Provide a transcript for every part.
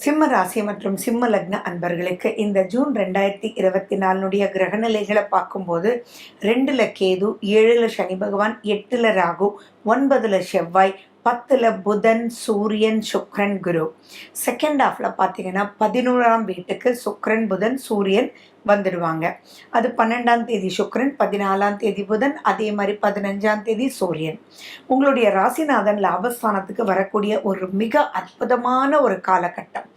சிம்ம ராசி மற்றும் சிம்ம லக்ன அன்பர்களுக்கு இந்த ஜூன் 2024 கிரகநிலைகளை பார்க்கும்போது 2ல் கேது, 7ல் சனி பகவான், 8ல் ராகு, 9ல் செவ்வாய், 10ல் புதன், சூரியன், சுக்ரன், குரு. செகண்ட் ஹாஃப்ல பார்த்தீங்கன்னா 11ஆம் வீட்டுக்கு சுக்ரன், புதன், சூரியன் வந்துடுவாங்க. அது 12ஆம் தேதி சுக்ரன், 14ஆம் தேதி புதன், அதே மாதிரி 15ஆம் தேதி சூரியன். உங்களுடைய ராசிநாதன் லாபஸ்தானத்துக்கு வரக்கூடிய ஒரு மிக அற்புதமான ஒரு காலகட்டம்.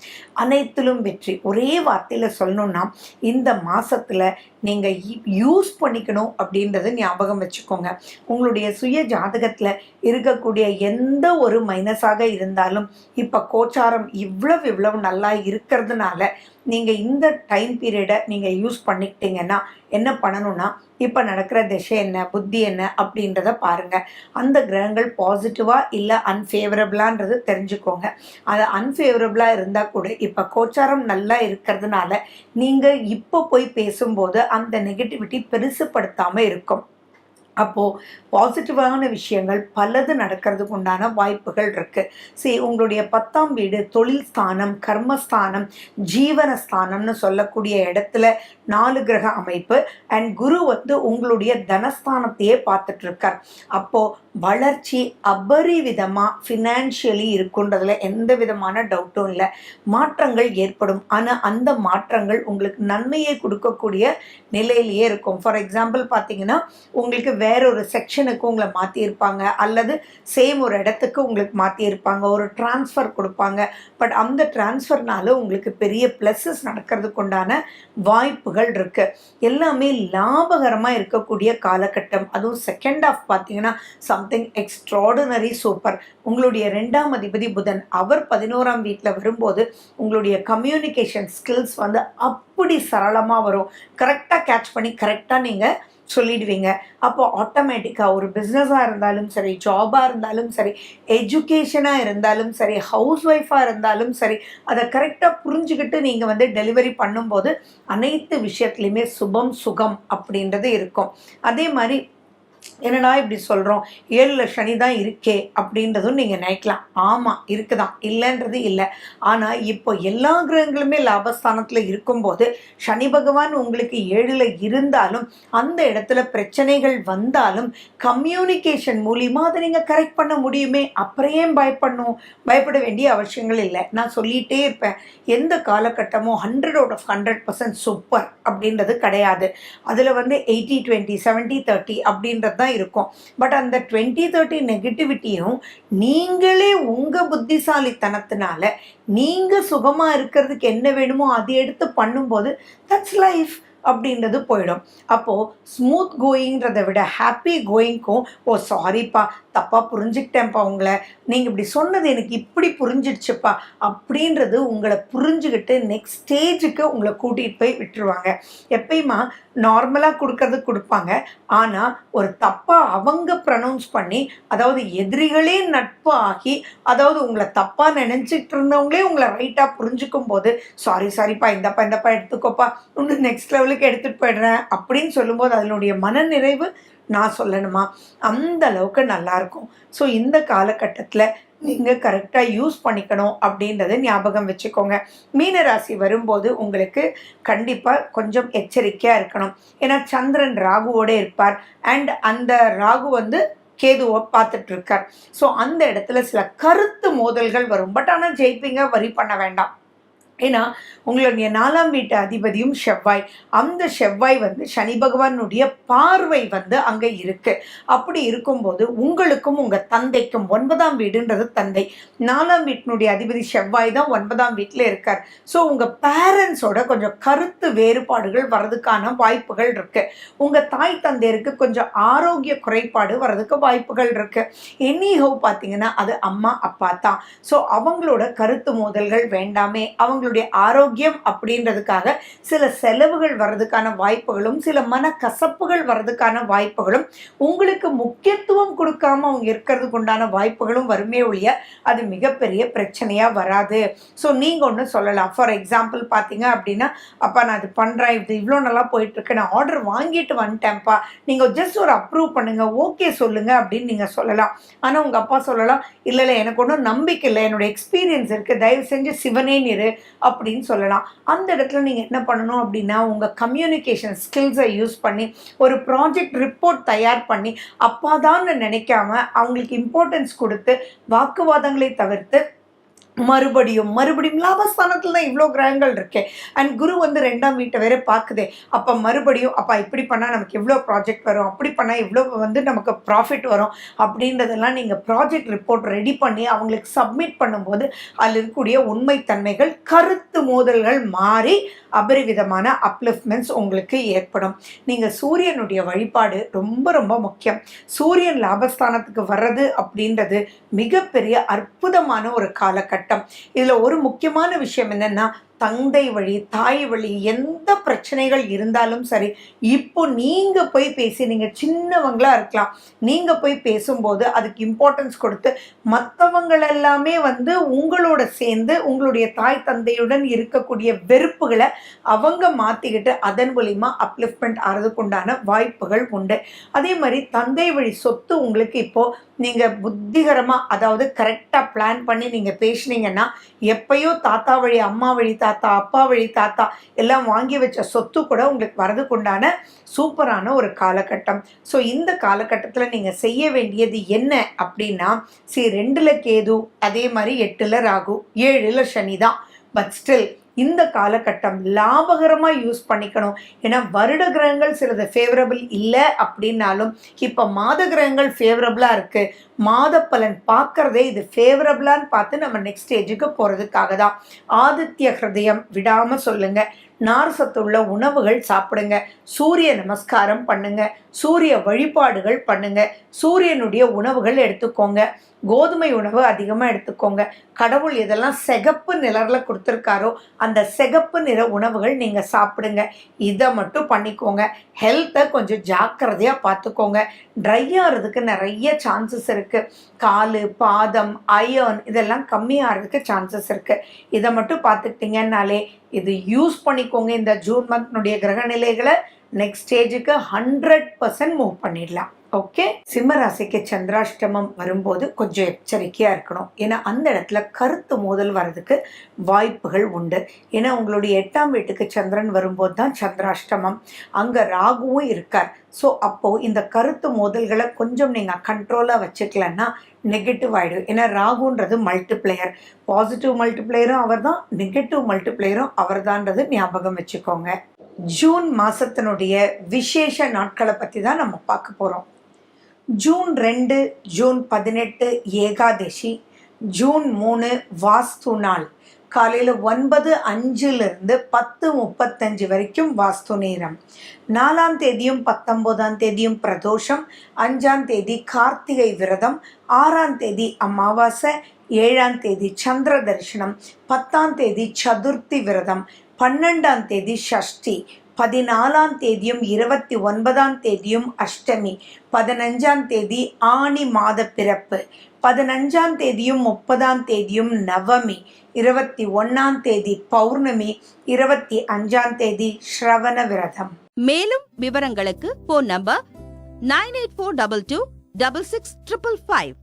அனைத்திலும் வெற்றி. ஒரே வார்த்தையில் சொல்லணும்னா இந்த மாதத்தில் நீங்கள் யூஸ் பண்ணிக்கணும் அப்படின்றத ஞாபகம் வச்சுக்கோங்க. உங்களுடைய சுய ஜாதகத்தில் இருக்கக்கூடிய எந்த ஒரு மைனஸாக இருந்தாலும் இப்போ கோச்சாரம் இவ்வளவு நல்லா இருக்கிறதுனால நீங்கள் இந்த டைம் பீரியடை நீங்கள் யூஸ் பண்ணிக்கிட்டீங்கன்னா என்ன பண்ணணும்னா, இப்போ நடக்கிற திசை என்ன, புத்தி என்ன அப்படின்றத பாருங்கள். அந்த கிரகங்கள் பாசிட்டிவாக இல்லை அன்ஃபேவரபிளான்றது தெரிஞ்சுக்கோங்க. அது அன்ஃபேவரபிளாக இருந்தால் கூட இப்போ கோச்சாரம் நல்லா இருக்கிறதுனால நீங்கள் இப்போ போய் பேசும்போது அந்த நெகட்டிவிட்டி பெருசுப்படுத்தாமல் இருக்கும். அப்போது பாசிட்டிவான விஷயங்கள் பலது நடக்கிறதுக்கு உண்டான வாய்ப்புகள் இருக்குது. சரி, உங்களுடைய 10ஆம் வீடு தொழில் ஸ்தானம், கர்மஸ்தானம், ஜீவனஸ்தானம்னு சொல்லக்கூடிய இடத்துல 4 கிரக அமைப்பு அண்ட் குரு உங்களுடைய தனஸ்தானத்தையே பார்த்துட்ருக்கார். அப்போது வளர்ச்சி அபரிவிதமாக ஃபினான்ஷியலி இருக்குன்றதுல எந்த விதமான டவுட்டும் இல்லை. மாற்றங்கள் ஏற்படும். ஆனால் அந்த மாற்றங்கள் உங்களுக்கு நன்மையை கொடுக்கக்கூடிய நிலையிலேயே இருக்கும். ஃபார் எக்ஸாம்பிள் பார்த்தீங்கன்னா, உங்களுக்கு வேற ஒரு செக்ஷனுக்கு உங்களை மாற்றியிருப்பாங்க, அல்லது சேம் ஒரு இடத்துக்கு உங்களுக்கு மாற்றியிருப்பாங்க, ஒரு டிரான்ஸ்ஃபர் கொடுப்பாங்க. பட் அந்த டிரான்ஸ்ஃபர்னால உங்களுக்கு பெரிய ப்ளஸஸ் நடக்கிறதுக்கு உண்டான வாய்ப்புகள் இருக்குது. எல்லாமே லாபகரமாக இருக்கக்கூடிய காலகட்டம். அதுவும் செகண்ட் ஹாஃப் பார்த்தீங்கன்னா சம்திங் எக்ஸ்ட்ராடினரி சூப்பர். உங்களுடைய 2ஆம் அதிபதி புதன் அவர் 11ஆம் வீட்டில் வரும்போது உங்களுடைய கம்யூனிகேஷன் ஸ்கில்ஸ் அப்படி சரளமாக வரும். கரெக்டாக கேட்ச் பண்ணி கரெக்டாக நீங்கள் சொல்லிடுவீங்க. அப்போ ஆட்டோமேட்டிக்காக ஒரு பிஸ்னஸாக இருந்தாலும் சரி, ஜாபாக இருந்தாலும் சரி, எஜுகேஷனாக இருந்தாலும் சரி, ஹவுஸ் ஒய்ஃபாக இருந்தாலும் சரி, அதை கரெக்டாக புரிஞ்சுக்கிட்டு நீங்கள் டெலிவரி பண்ணும்போது அனைத்து விஷயத்துலையுமே சுபம் சுகம் அப்படின்றது இருக்கும். அதே மாதிரி என்னடா இப்படி சொல்கிறோம், 7ல் சனி தான் இருக்கே அப்படின்றதும் நீங்கள் நினைக்கலாம். ஆமாம், இருக்குதான், இல்லைன்றது இல்லை. ஆனால் இப்போ எல்லா கிரகங்களுமே லாபஸ்தானத்தில் இருக்கும்போது சனி பகவான் உங்களுக்கு 7ல் இருந்தாலும் அந்த இடத்துல பிரச்சனைகள் வந்தாலும் கம்யூனிகேஷன் மூலியமாக அதை நீங்கள் கரெக்ட் பண்ண முடியுமே. அப்புறம் ஏன் பயப்பட வேண்டிய அவசியங்கள் இல்லை. நான் சொல்லிகிட்டே இருப்பேன், எந்த காலகட்டமும் 100% சூப்பர் அப்படின்றது கிடையாது. அதில் 80-20, 70-30 அப்படின்றது தான் இருக்கும். பட் அந்த 20-30 நெகட்டிவிட்டியும் நீங்களே உங்கள் புத்திசாலித்தனத்தினால நீங்கள் சுகமாக இருக்கிறதுக்கு என்ன வேணுமோ அதை எடுத்து பண்ணும்போது தட்ஸ் லைஃப் அப்படின்றது போயிடும். அப்போது ஸ்மூத் கோயிங்கிறத விட ஹாப்பி கோயிங்க்கும், ஓ சாரிப்பா தப்பாக புரிஞ்சுக்கிட்டேன்ப்பா, உங்களை நீங்கள் இப்படி சொன்னது எனக்கு இப்படி புரிஞ்சிடுச்சுப்பா அப்படின்றது உங்களை புரிஞ்சுக்கிட்டு நெக்ஸ்ட் ஸ்டேஜுக்கு உங்களை கூட்டிகிட்டு போய் விட்டுருவாங்க. எப்பயுமா நார்மலாக கொடுப்பாங்க. ஆனால் ஒரு தப்பாக அவங்க ப்ரனவுன்ஸ் பண்ணி, அதாவது எதிரிகளே நட்பு ஆகி, அதாவது உங்களை தப்பாக நினச்சிட்டு இருந்தவங்களே உங்களை ரைட்டாக புரிஞ்சுக்கும் போது, சாரிப்பா இந்தப்பா எடுத்துக்கோப்பா, இன்னும் நெக்ஸ்ட் லெவலுக்கு எடுத்துகிட்டு போயிடுறேன் அப்படின்னு சொல்லும்போது அதனுடைய மனநிறைவு நான் சொல்லணுமா, அந்த அளவுக்கு நல்லாயிருக்கும். ஸோ இந்த காலகட்டத்தில் நீங்கள் கரெக்டாக யூஸ் பண்ணிக்கணும் அப்படின்றத ஞாபகம் வச்சுக்கோங்க. மீனராசி வரும்போது உங்களுக்கு கண்டிப்பாக கொஞ்சம் எச்சரிக்கையாக இருக்கணும். ஏன்னா சந்திரன் ராகுவோடு இருப்பார் அண்ட் அந்த ராகு கேதுவை பார்த்துட்டு இருக்கார். ஸோ அந்த இடத்துல சில கருத்து மோதல்கள் வரும். பட் ஆனால் ஜெயிப்பீங்க, வரி பண்ண வேண்டாம். ஏன்னா உங்களுடைய 4ஆம் வீட்டு அதிபதியும் செவ்வாய். அந்த செவ்வாய் சனி பகவானுடைய பார்வை அங்கே இருக்கு. அப்படி இருக்கும்போது உங்களுக்கும் உங்கள் தந்தைக்கும் 9ஆம் வீடுன்றது தந்தை, 4ஆம் வீட்டினுடைய அதிபதி செவ்வாய் தான் 9ஆம் வீட்டில் இருக்கார். ஸோ உங்கள் பேரண்ட்ஸோட கொஞ்சம் கருத்து வேறுபாடுகள் வர்றதுக்கான வாய்ப்புகள் இருக்கு. உங்கள் தாய் தந்தையருக்கு கொஞ்சம் ஆரோக்கிய குறைபாடு வர்றதுக்கு வாய்ப்புகள் இருக்கு. எனிஹோ பார்த்தீங்கன்னா அது அம்மா அப்பா தான். ஸோ அவங்களோட கருத்து மோதல்கள் வேண்டாமே. அவங்க அவங்களுடைய ஆரோக்கியம் அப்படின்றதுக்காக சில செலவுகள் வர்றதுக்கான வாய்ப்புகளும் சில மனக்கசப்புகள் வர்றதுக்கான வாய்ப்புகளும் உங்களுக்கு முக்கியத்துவம் கொடுக்காம அவங்க இருக்கிறதுக்கு உண்டான வாய்ப்புகளும் வருமே ஒழிய அது மிகப்பெரிய பிரச்சனையா வராது. ஸோ நீங்க ஒன்று சொல்லலாம். ஃபார் எக்ஸாம்பிள் பார்த்தீங்க அப்படின்னா, அப்பா நான் இது பண்றேன், இது இவ்வளோ நல்லா போயிட்டு இருக்கு, நான் ஆர்டர் வாங்கிட்டு வந்துட்டேன்ப்பா, நீங்க ஜஸ்ட் ஒரு அப்ரூவ் பண்ணுங்க, ஓகே சொல்லுங்க அப்படின்னு நீங்க சொல்லலாம். ஆனா உங்க அப்பா சொல்லலாம், இல்ல இல்ல எனக்கு ஒன்றும் நம்பிக்கை இல்லை, என்னோட எக்ஸ்பீரியன்ஸ் இருக்கு, தயவு செஞ்சு சிவனே நிறு அப்படின்னு சொல்லலாம். அந்த இடத்துல நீங்க என்ன பண்ணணும் அப்படின்னா, உங்க கம்யூனிகேஷன் ஸ்கில்ஸை யூஸ் பண்ணி ஒரு ப்ராஜெக்ட் ரிப்போர்ட் தயார் பண்ணி அப்பாதான் நினைக்காம அவங்களுக்கு இம்பார்ட்டன்ஸ் கொடுத்து வாக்குவாதங்களை தவிர்த்து மறுபடியும் லாபஸ்தானத்துல தான் இவ்வளோ கிரகங்கள் இருக்கு. அண்ட் குரு வந்து 2ஆம் வீட்டை வேற பார்க்குதே. அப்போ மறுபடியும் அப்பா இப்படி பண்ணால் நமக்கு எவ்வளோ ப்ராஜெக்ட் வரும், அப்படி பண்ணால் இவ்வளோ வந்து நமக்கு ப்ராஃபிட் வரும் அப்படின்றதெல்லாம் நீங்கள் ப்ராஜெக்ட் ரிப்போர்ட் ரெடி பண்ணி அவங்களுக்கு சப்மிட் பண்ணும்போது அதில் இருக்கக்கூடிய உண்மைத்தன்மைகள் கருத்து மோதல்கள் மாறி அபரிவிதமான அப்லிஃப்ட்மெண்ட்ஸ் உங்களுக்கு ஏற்படும். நீங்கள் சூரியனுடைய வழிபாடு ரொம்ப ரொம்ப முக்கியம். சூரியன் லாபஸ்தானத்துக்கு வர்றது அப்படின்றது மிகப்பெரிய அற்புதமான ஒரு காலகட்டம். இதுல ஒரு முக்கியமான விஷயம் என்னன்னா, தந்தை வழி தாய் வழி எந்த பிரச்சனைகள் இருந்தாலும் சரி, இப்போ நீங்க போய் பேசி, நீங்க சின்னவங்களா இருக்கலாம், நீங்க போய் பேசும்போது அதுக்கு இம்பார்ட்டன்ஸ் கொடுத்து மற்றவங்கள் எல்லாமே வந்து உங்களோட சேர்ந்து உங்களுடைய தாய் தந்தையுடன் இருக்கக்கூடிய வெறுப்புகளை அவங்க மாத்திக்கிட்டு அதன் மூலியமா அப்லிஃப்ட்மெண்ட் ஆறதுக்குண்டான வாய்ப்புகள் உண்டு. அதே மாதிரி தந்தை வழி சொத்து உங்களுக்கு இப்போ நீங்க புத்திகரமா, அதாவது கரெக்டா பிளான் பண்ணி நீங்க பேசினீங்கன்னா, எப்பயோ தாத்தா வழி அம்மா வழி தாத்தா அப்பா வழி தாத்தா எல்லாம் வாங்கி வச்ச சொத்து கூட உங்களுக்கு வரதுக்குண்டான சூப்பரான ஒரு காலகட்டம். ஸோ இந்த காலகட்டத்தில் நீங்கள் செய்ய வேண்டியது என்ன அப்படின்னா, 2ல் கேது, அதே மாதிரி 8ல் ராகு, 7ல் சனி தான். பட் ஸ்டில் இந்த காலகட்டம் லாபகரமாக யூஸ் பண்ணிக்கணும். ஏன்னா வருட கிரகங்கள் சிலது ஃபேவரபிள் இல்லை அப்படின்னாலும் இப்போ மாத கிரகங்கள் ஃபேவரபிளாக இருக்குது. மாத பலன் பார்க்கறதே இது ஃபேவரபிளான்னு பார்த்து நம்ம நெக்ஸ்ட் ஸ்டேஜுக்கு போகிறதுக்காக தான். ஆதித்ய ஹிருதயம் விடாமல் சொல்லுங்க, நார் சத்துள்ள உணவுகள் சாப்பிடுங்க, சூரிய நமஸ்காரம் பண்ணுங்க, சூரிய வழிபாடுகள் பண்ணுங்க, சூரியனுடைய உணவுகள் எடுத்துக்கோங்க, கோதுமை உணவு அதிகமாக எடுத்துக்கோங்க. கடவுள் எதெல்லாம் சிகப்பு நிறத்தில் கொடுத்துருக்காரோ அந்த சிகப்பு நிற உணவுகள் நீங்கள் சாப்பிடுங்க. இதை மட்டும் பண்ணிக்கோங்க. ஹெல்த்தை கொஞ்சம் ஜாக்கிரதையாக பார்த்துக்கோங்க. ட்ரை ஆகிறதுக்கு நிறைய சான்சஸ் இருக்குது. கால் பாதம் அயர்ன் இதெல்லாம் கம்மியாகிறதுக்கு சான்சஸ் இருக்குது. இதை மட்டும் பார்த்துக்கிட்டிங்கன்னாலே இது யூஸ் பண்ணிக்கோங்க. இந்த ஜூன் மந்த்னுடைய கிரக நிலைகளை நெக்ஸ்ட் ஸ்டேஜுக்கு 100% மூவ் பண்ணிடலாம். ஓகே. சிம்மராசிக்கு சந்திராஷ்டமம் வரும்போது கொஞ்சம் எச்சரிக்கையா இருக்கணும். ஏன்னா அந்த இடத்துல கருத்து மோதல் வர்றதுக்கு வாய்ப்புகள் உண்டு. ஏன்னா உங்களுடைய 8ஆம் வீட்டுக்கு சந்திரன் வரும்போது தான் சந்திராஷ்டமம், அங்க ராகுவும் இருக்கார். ஸோ அப்போ இந்த கருத்து மோதல்களை கொஞ்சம் நீங்க கண்ட்ரோலா வச்சுக்கலன்னா நெகட்டிவ் ஆயிடும். ஏன்னா ராகுன்றது மல்டிப்ளேயர், பாசிட்டிவ் மல்டிப்ளேயரும் அவர் தான், நெகட்டிவ் மல்டிப்ளேயரும் அவர் தான்ன்றது ஞாபகம் வச்சுக்கோங்க. ஜூன் மாசத்தினுடைய விசேஷ நாட்களை பத்தி தான் நம்ம பார்க்க போறோம். ஜூன் 2, ஜூன் 18 ஏகாதசி, ஜூன் 3 வாஸ்து நாள். காலையில் 9:05 10:35 வரைக்கும் வாஸ்து நேரம். 4ஆம் தேதியும் 19ஆம் தேதியும் பிரதோஷம், 5ஆம் தேதி கார்த்திகை விரதம், 6ஆம் தேதி அமாவாசை, 7ஆம் தேதி சந்திர தரிசனம், 10ஆம் தேதி சதுர்த்தி விரதம், 12ஆம் தேதி ஷஷ்டி, 14ஆம் தேதியும் 29ஆம் தேதியும் அஷ்டமி, 15ஆம் தேதி ஆனி மாத பிறப்பு, 15ஆம் தேதியும் 30ஆம் தேதியும் நவமி, 21ஆம் தேதி பௌர்ணமி, 25ஆம் தேதி ஸ்ரவண விரதம். மேலும் விவரங்களுக்கு போன் நம்பர் 9842266555.